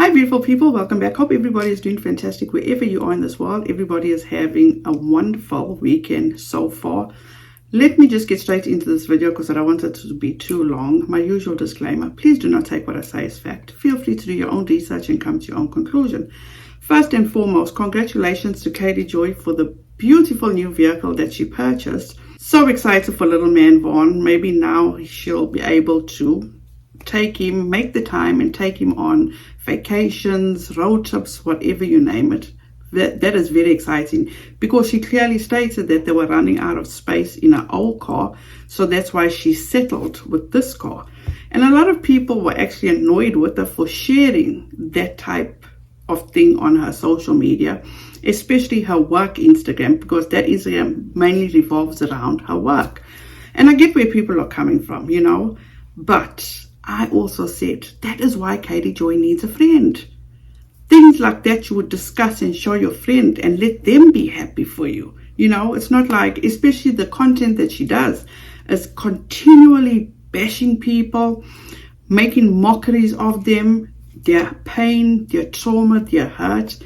Hi beautiful people, welcome back. Hope everybody is doing fantastic wherever you are in this world. Everybody is having a wonderful weekend so far. Let me just get straight into this video because I don't want it to be too long. My usual disclaimer, please do not take what I say as fact. Feel free to do your own research and come to your own conclusion. First and foremost, congratulations to Katie Joy for the beautiful new vehicle that she purchased. So excited for little man Vaughn. Maybe now she'll be able to make the time and take him on vacations, road trips, whatever you name it. That is very exciting because she clearly stated that they were running out of space in her old car, so that's why she settled with this car. And a lot of people were actually annoyed with her for sharing that type of thing on her social media, especially her work Instagram, because that Instagram mainly revolves around her work. And I get where people are coming from, but I also said that is why Katie Joy needs a friend. Things like that you would discuss and show your friend and let them be happy for you. It's not like, especially the content that she does, is continually bashing people, making mockeries of them, their pain, their trauma, their hurt.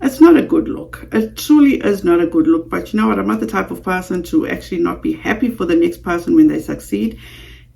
It's not a good look. It truly is not a good look. But you know what? I'm not the type of person to actually not be happy for the next person when they succeed.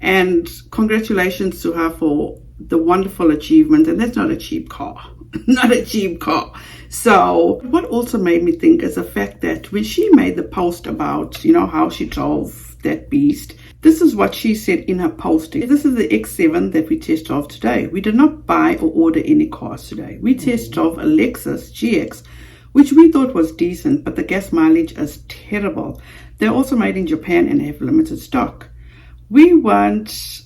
And congratulations to her for the wonderful achievement. And that's not a cheap car. Not a cheap car. So what also made me think is the fact that when she made the post about, how she drove that beast, this is what she said in her posting. This is the X7 that we test drove today. We did not buy or order any cars today. We test drove a Lexus GX, which we thought was decent, but the gas mileage is terrible. They're also made in Japan and have limited stock. We weren't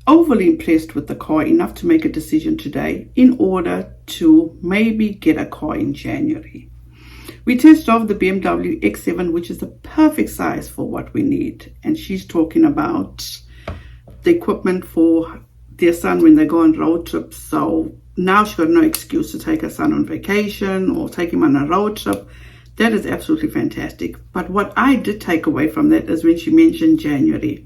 overly impressed with the car enough to make a decision today in order to maybe get a car in January. We test drove the BMW X7, which is the perfect size for what we need. And she's talking about the equipment for their son when they go on road trips. So now she's got no excuse to take her son on vacation or take him on a road trip. That is absolutely fantastic. But what I did take away from that is when she mentioned January.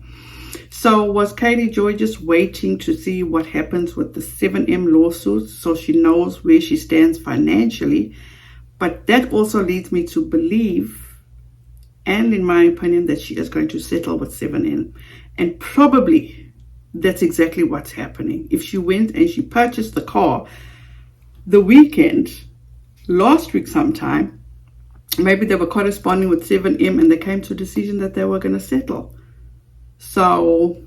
So was Katie Joy just waiting to see what happens with the 7M lawsuit so she knows where she stands financially? But that also leads me to believe, and in my opinion, that she is going to settle with 7M. And probably that's exactly what's happening. If she went and she purchased the car the weekend, last week sometime, maybe they were corresponding with 7M and they came to a decision that they were going to settle. So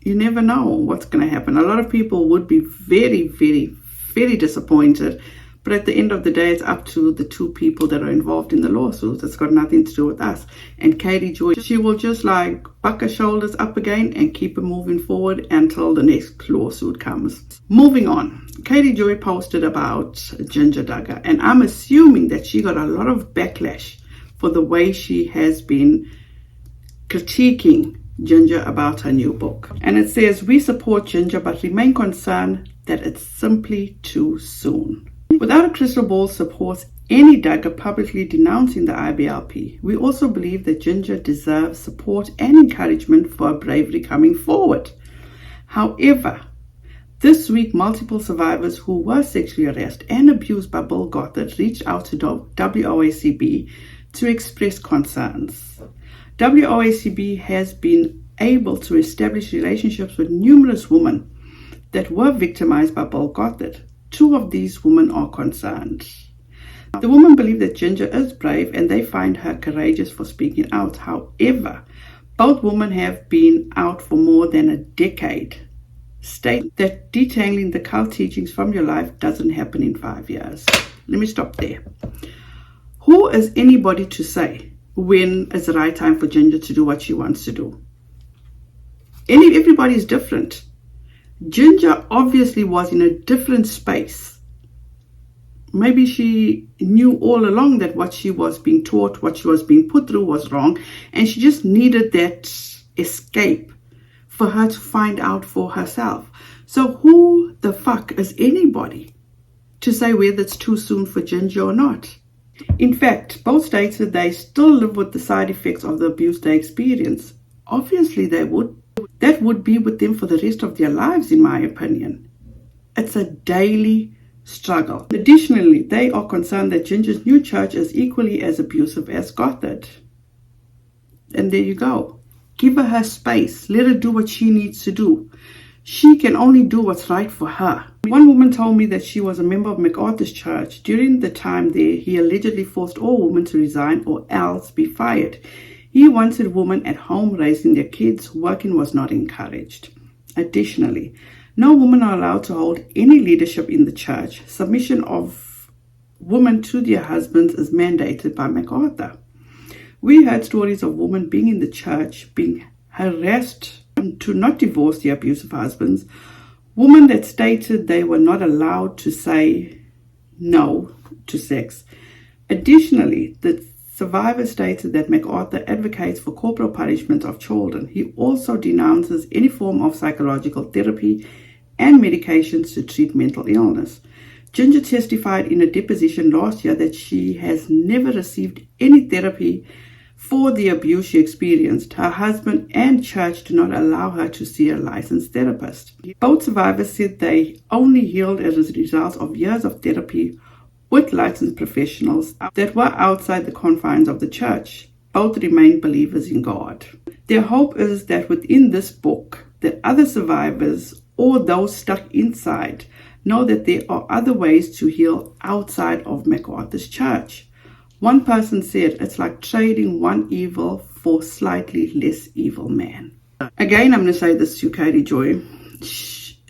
you never know what's going to happen. A lot of people would be very, very, very disappointed. But at the end of the day, it's up to the two people that are involved in the lawsuit. It's got nothing to do with us. And Katie Joy, she will just buck her shoulders up again and keep it moving forward until the next lawsuit comes. Moving on, Katie Joy posted about Ginger Duggar. And I'm assuming that she got a lot of backlash for the way she has been critiquing Ginger about her new book. And it says, we support Ginger but remain concerned that it's simply too soon. Without a crystal ball supports any Duggar publicly denouncing the IBLP, we also believe that Ginger deserves support and encouragement for her bravery coming forward. However, this week multiple survivors who were sexually harassed and abused by Bill Gothard reached out to WOACB to express concerns. WOACB has been able to establish relationships with numerous women that were victimized by Bill Gothard. Two of these women are concerned. The women believe that Ginger is brave and they find her courageous for speaking out. However, both women have been out for more than a decade. State that detangling the cult teachings from your life doesn't happen in 5 years. Let me stop there. Who is anybody to say when is the right time for Ginger to do what she wants to do? Everybody is different. Ginger obviously was in a different space. Maybe she knew all along that what she was being taught, what she was being put through was wrong, and she just needed that escape for her to find out for herself. So who the fuck is anybody to say whether it's too soon for Ginger or not? In fact, both stated they still live with the side effects of the abuse they experience. Obviously they would. That would be with them for the rest of their lives, in my opinion. It's a daily struggle. Additionally, they are concerned that Ginger's new church is equally as abusive as Gothard. And there you go. Give her space. Let her do what she needs to do. She can only do what's right for her. One woman told me that she was a member of MacArthur's church. During the time there, he allegedly forced all women to resign or else be fired. He wanted women at home raising their kids. Working was not encouraged. Additionally, no women are allowed to hold any leadership in the church. Submission of women to their husbands is mandated by MacArthur. We heard stories of women being in the church, being harassed to not divorce their abusive husbands. Women that stated they were not allowed to say no to sex. Additionally, the survivor stated that MacArthur advocates for corporal punishment of children. He also denounces any form of psychological therapy and medications to treat mental illness. Ginger testified in a deposition last year that she has never received any therapy for the abuse she experienced. Her husband and church do not allow her to see a licensed therapist. Both survivors said they only healed as a result of years of therapy with licensed professionals that were outside the confines of the church. Both remain believers in God. Their hope is that within this book, that other survivors or those stuck inside know that there are other ways to heal outside of MacArthur's church. One person said it's like trading one evil for slightly less evil man. Again, I'm going to say this to Katie Joy.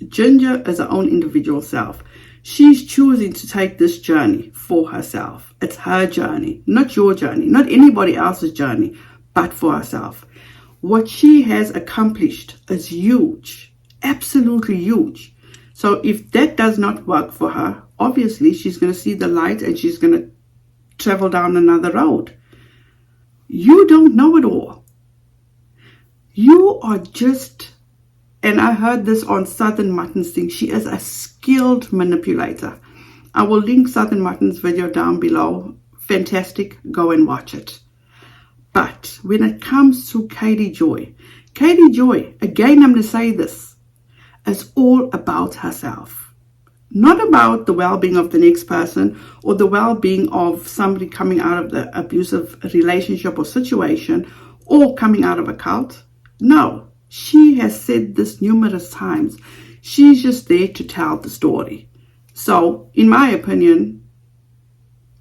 Ginger is her own individual self. She's choosing to take this journey for herself. It's her journey, not your journey, not anybody else's journey, but for herself. What she has accomplished is huge, absolutely huge. So if that does not work for her, obviously she's going to see the light and she's going to travel down another road. You don't know it all. You are just, and I heard this on Southern Mutton's thing, she is a skilled manipulator. I will link Southern Mutton's video down below. Fantastic, go and watch it. But when it comes to Katie Joy, again I'm going to say this, is all about herself. Not about the well-being of the next person or the well-being of somebody coming out of the abusive relationship or situation or coming out of a cult. No, she has said this numerous times. She's just there to tell the story. So, in my opinion,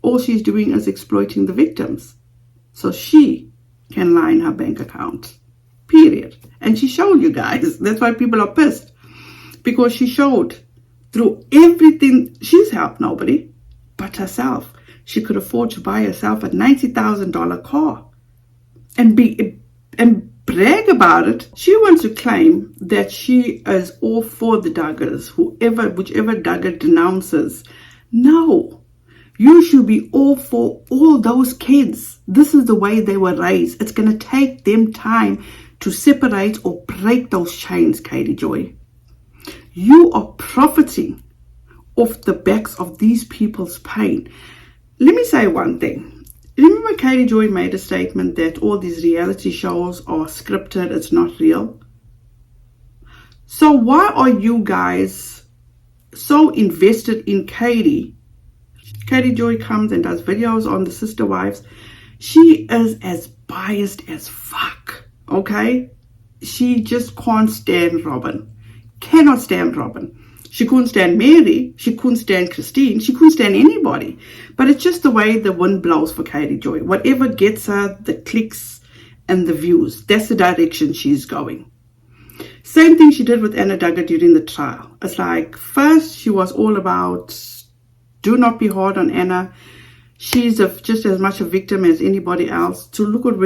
all she's doing is exploiting the victims. So she can line her bank account. Period. And she showed you guys. That's why people are pissed. Because she showed through everything, she's helped nobody but herself. She could afford to buy herself a $90,000 car and brag about it. She wants to claim that she is all for the Duggars, whichever Duggar denounces. No, you should be all for all those kids. This is the way they were raised. It's going to take them time to separate or break those chains, Katie Joy. You are profiting off the backs of these people's pain. Let me say one thing. Remember Katie Joy made a statement that all these reality shows are scripted, it's not real? So why are you guys so invested in Katie? Katie Joy comes and does videos on the sister wives. She is as biased as fuck, okay? She just can't stand Robin. Cannot stand Robin. She couldn't stand Mary. She couldn't stand Christine. She couldn't stand anybody. But it's just the way the wind blows for Katie Joy. Whatever gets her the clicks and the views, that's the direction she's going. Same thing she did with Anna Duggar during the trial. It's like, first she was all about, do not be hard on Anna. She's just as much a victim as anybody else. To look at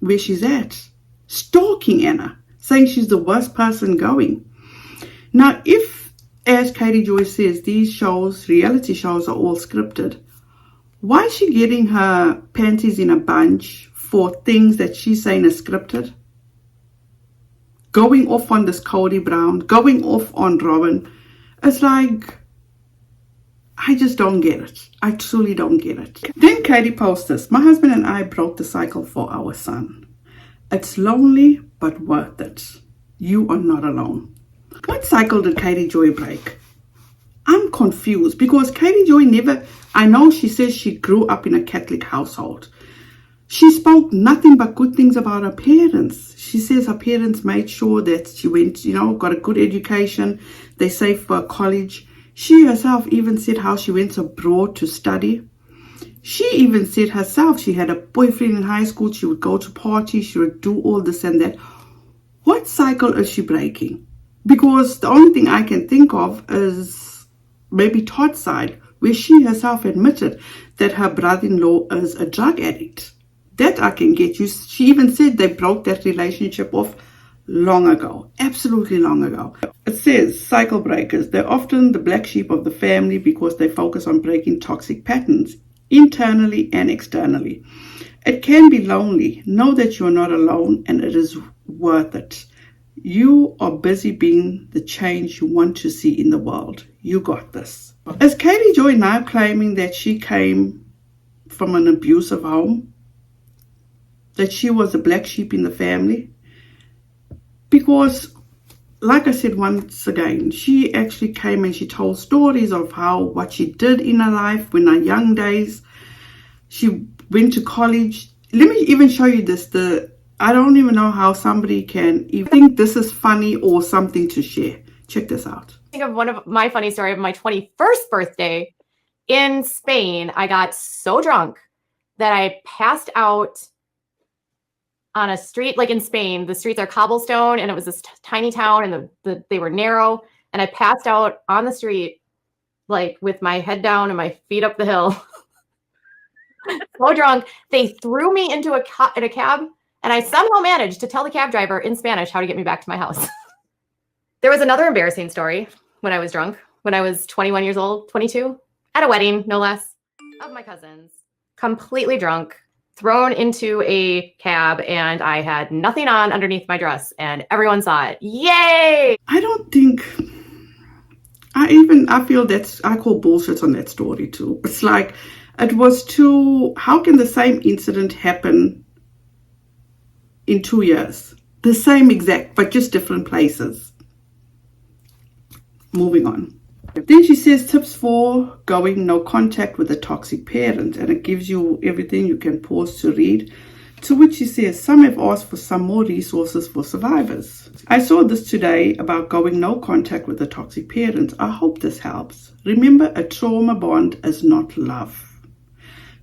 where she's at. Stalking Anna. Saying she's the worst person going. Now, if, as Katie Joy says, these shows, reality shows, are all scripted, why is she getting her panties in a bunch for things that she's saying are scripted? Going off on this Cody Brown, going off on Robin. It's like, I just don't get it. I truly don't get it. Then Katie posts this. My husband and I broke the cycle for our son. It's lonely, but worth it. You are not alone. What cycle did Katie Joy break? I'm confused because Katie Joy never, I know she says she grew up in a Catholic household. She spoke nothing but good things about her parents. She says her parents made sure that she went, got a good education. They saved for college. She herself even said how she went abroad to study. She even said herself she had a boyfriend in high school. She would go to parties. She would do all this and that. What cycle is she breaking? Because the only thing I can think of is maybe Todd's side, where she herself admitted that her brother-in-law is a drug addict. That I can get you. She even said they broke that relationship off long ago. Absolutely long ago. It says cycle breakers. They're often the black sheep of the family because they focus on breaking toxic patterns internally and externally. It can be lonely. Know that you're not alone and it is worth it. You are busy being the change you want to see in the world. You got this. Is Katie Joy now claiming that she came from an abusive home? That she was the black sheep in the family? Because, like I said once again, she actually came and she told stories of what she did in her life in her young days. She went to college. Let me even show you this. I don't even know how somebody can even think this is funny or something to share. Check this out. Think of one of my funny story of my 21st birthday in Spain. I got so drunk that I passed out on a street. Like in Spain, the streets are cobblestone and it was this tiny town and they were narrow. And I passed out on the street, like with my head down and my feet up the hill. So drunk. They threw me into a cab and I somehow managed to tell the cab driver in Spanish how to get me back to my house. There was another embarrassing story when I was drunk, when I was 21 years old, 22, at a wedding, no less, of my cousins, completely drunk, thrown into a cab, and I had nothing on underneath my dress, and everyone saw it. Yay! I don't think, I feel I call bullshit on that story too. It's like, it was how can the same incident happen in 2 years? The same exact, but just different places. Moving on. Then she says tips for going no contact with a toxic parent, and it gives you everything. You can pause to read. To which she says some have asked for some more resources for survivors. I saw this today about going no contact with a toxic parent. I hope this helps. Remember, a trauma bond is not love.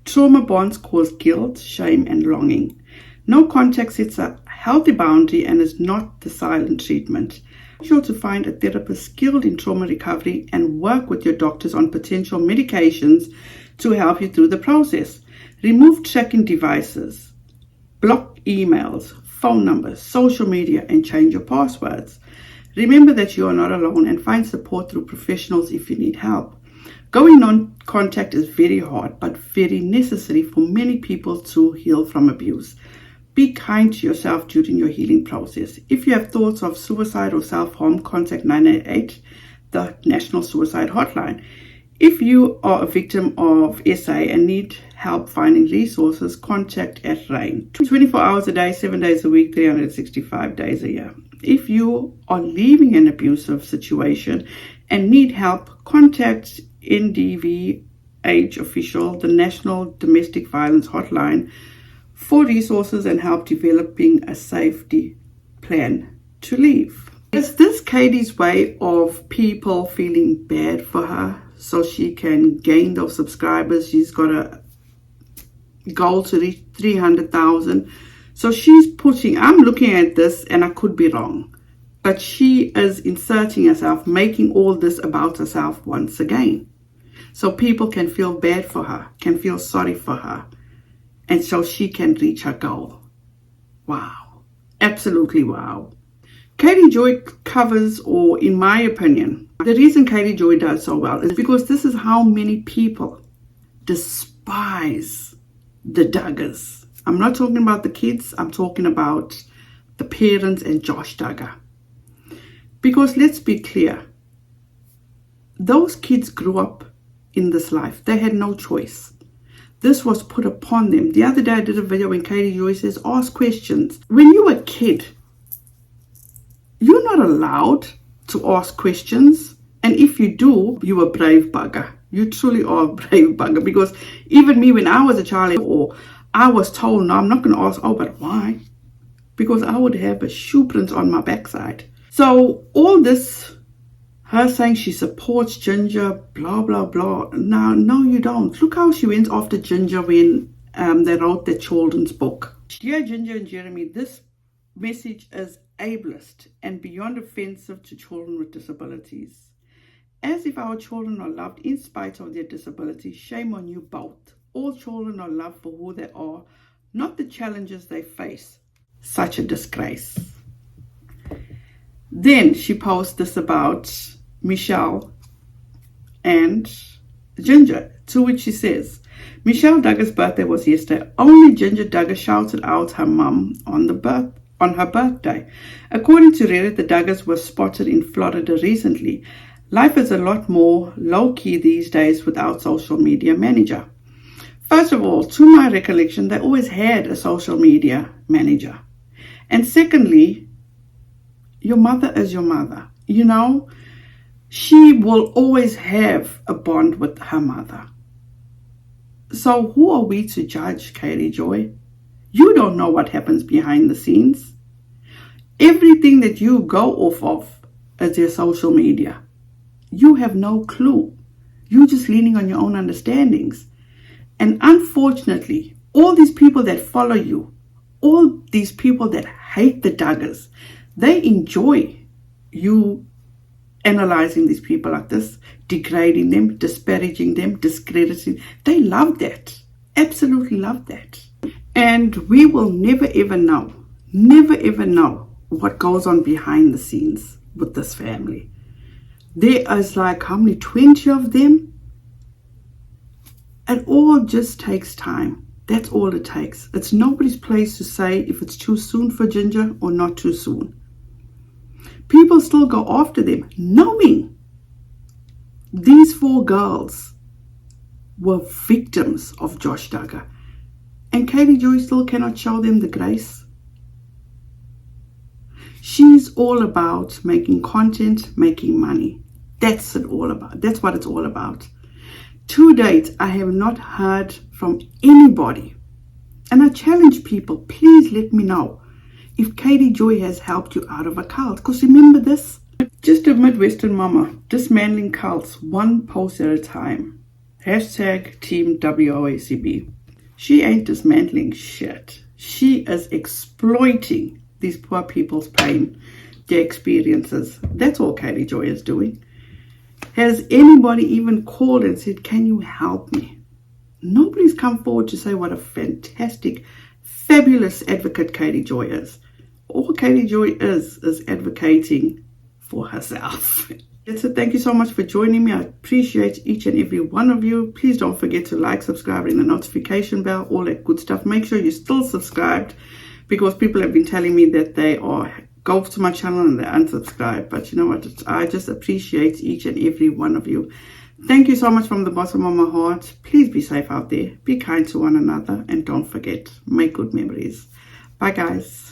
Trauma bonds cause guilt, shame, and longing. No contact sets a healthy boundary and is not the silent treatment. Make sure to find a therapist skilled in trauma recovery and work with your doctors on potential medications to help you through the process. Remove tracking devices, block emails, phone numbers, social media, and change your passwords. Remember that you are not alone and find support through professionals if you need help. Going non-contact is very hard but very necessary for many people to heal from abuse. Be kind to yourself during your healing process. If you have thoughts of suicide or self-harm, contact 988, the National Suicide Hotline. If you are a victim of SA and need help finding resources, contact at RAIN. 24 hours a day, 7 days a week, 365 days a year. If you are leaving an abusive situation and need help, contact NDVH Official, the National Domestic Violence Hotline, for resources and help developing a safety plan to leave. Is this Katie's way of people feeling bad for her so she can gain those subscribers? She's got a goal to reach 300,000. So she's I'm looking at this and I could be wrong, but she is inserting herself, making all this about herself once again. So people can feel bad for her, can feel sorry for her. And so she can reach her goal. Wow. Absolutely wow. Katie Joy covers, or in my opinion, the reason Katie Joy does so well is because this is how many people despise the Duggars. I'm not talking about the kids. I'm talking about the parents and Josh Duggar. Because let's be clear. Those kids grew up in this life. They had no choice. This was put upon them. The other day I did a video when Katie Joy says, ask questions. When you're a kid, you're not allowed to ask questions. And And if you do, you're a brave bugger. You truly are a brave bugger. Because even me, when I was a child, or I was told, no, I'm not going to ask, oh, but why? Because I would have a shoe print on my backside. So all this, her saying she supports Ginger, blah, blah, blah. Now, no, you don't. Look how she went after Ginger when they wrote the children's book. Dear Ginger and Jeremy, this message is ableist and beyond offensive to children with disabilities. As if our children are loved in spite of their disability, shame on you both. All children are loved for who they are, not the challenges they face. Such a disgrace. Then she posts this about Michelle and Ginger, to which she says, Michelle Duggar's birthday was yesterday. Only Ginger Duggar shouted out her mum on her birthday. According to Reddit, the Duggars were spotted in Florida recently. Life is a lot more low-key these days without social media manager. First of all, to my recollection, they always had a social media manager. And secondly, your mother is your mother. You know, she will always have a bond with her mother. So who are we to judge, Katie Joy? You don't know what happens behind the scenes. Everything that you go off of is your social media. You have no clue. You're just leaning on your own understandings. And unfortunately, all these people that follow you, all these people that hate the Duggars, they enjoy you analyzing these people like this, degrading them, disparaging them, discrediting. They love that. Absolutely love that. And we will never ever know what goes on behind the scenes with this family. There is like how many, 20 of them? It all just takes time. That's all it takes. It's nobody's place to say if it's too soon for Ginger or not too soon. People still go after them, knowing these 4 girls were victims of Josh Duggar. And Katie Joy still cannot show them the grace. She's all about making content, making money. That's it all about. That's what it's all about. To date, I have not heard from anybody. And I challenge people, please let me know if Katie Joy has helped you out of a cult. Because remember this, just a Midwestern mama, dismantling cults one post at a time. Hashtag Team WOACB. She ain't dismantling shit. She is exploiting these poor people's pain, their experiences. That's all Katie Joy is doing. Has anybody even called and said, can you help me? Nobody's come forward to say what a fantastic, fabulous advocate Katie Joy is. All Katie Joy is advocating for herself. That's it. Thank you so much for joining me. I appreciate each and every one of you. Please don't forget to like, subscribe, ring the notification bell, all that good stuff. Make sure you're still subscribed, because people have been telling me that they are go to my channel and they unsubscribe. But you know what? I just appreciate each and every one of you. Thank you so much from the bottom of my heart. Please be safe out there. Be kind to one another. And don't forget, make good memories. Bye, guys.